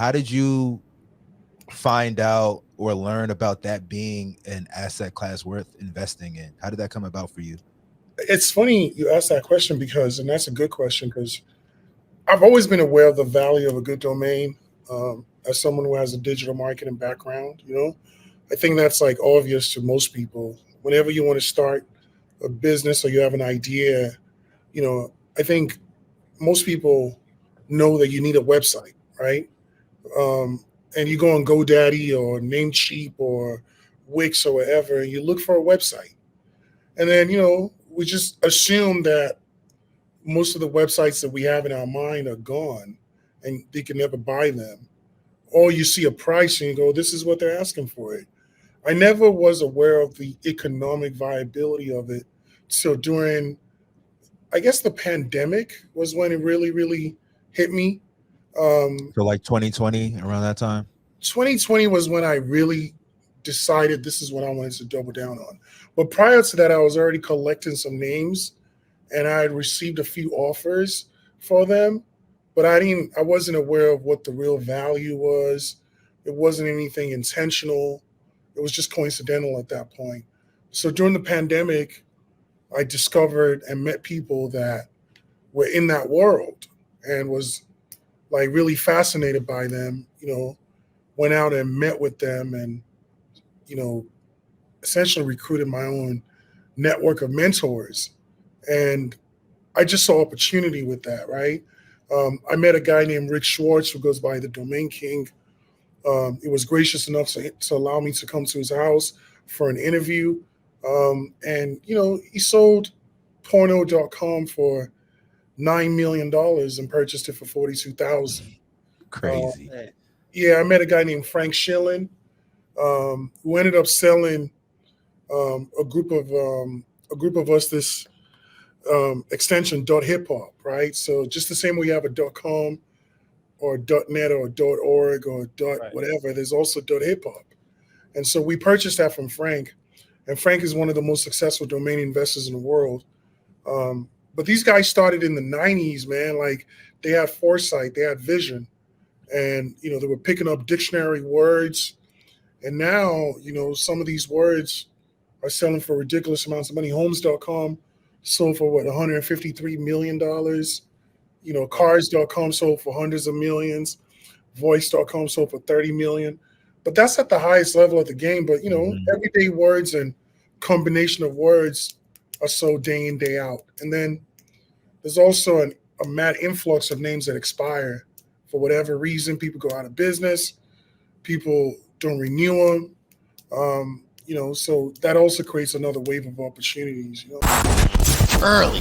how did you find out or learn about that being an asset class worth investing in? How did that come about for you? It's funny you asked that question and that's a good question because I've always been aware of the value of a good domain. As someone who has a digital marketing background, I think that's like obvious to most people. Whenever you want to start a business or you have an idea, I think most people know that you need a website, right? And you go on GoDaddy or Namecheap or Wix or whatever, and you look for a website. And then, we just assume that most of the websites that we have in our mind are gone and they can never buy them. Or you see a price and you go, this is what they're asking for it. I never was aware of the economic viability of it. So during, I guess the pandemic was when it really, really hit me. So like 2020, around that time? 2020 was when I really decided this is what I wanted to double down on. But prior to that, I was already collecting some names and I had received a few offers for them, but I wasn't aware of what the real value was. It wasn't anything intentional. It was just coincidental at that point. So during the pandemic, I discovered and met people that were in that world and was like really fascinated by them, went out and met with them and, essentially recruited my own network of mentors. And I just saw opportunity with that, right? I met a guy named Rick Schwartz who goes by the Domain King. He was gracious enough to allow me to come to his house for an interview. And he sold porno.com for $9 million and purchased it for $42,000. Crazy. Yeah, I met a guy named Frank Schilling, who ended up selling a group of us this extension .hip hop, right? So just the same way you have a .com or .net or .org or whatever, there's also .hip hop. And so we purchased that from Frank, and Frank is one of the most successful domain investors in the world. But these guys started in the 90s, man. Like they had foresight, they had vision, and they were picking up dictionary words. And now, some of these words are selling for ridiculous amounts of money. Homes.com sold for what, $153 million. Cars.com sold for hundreds of millions. Voice.com sold for 30 million. But that's at the highest level of the game. But everyday words and combination of words are sold day in, day out. And then there's also a mad influx of names that expire for whatever reason. People go out of business. People don't renew them. So that also creates another wave of opportunities. Early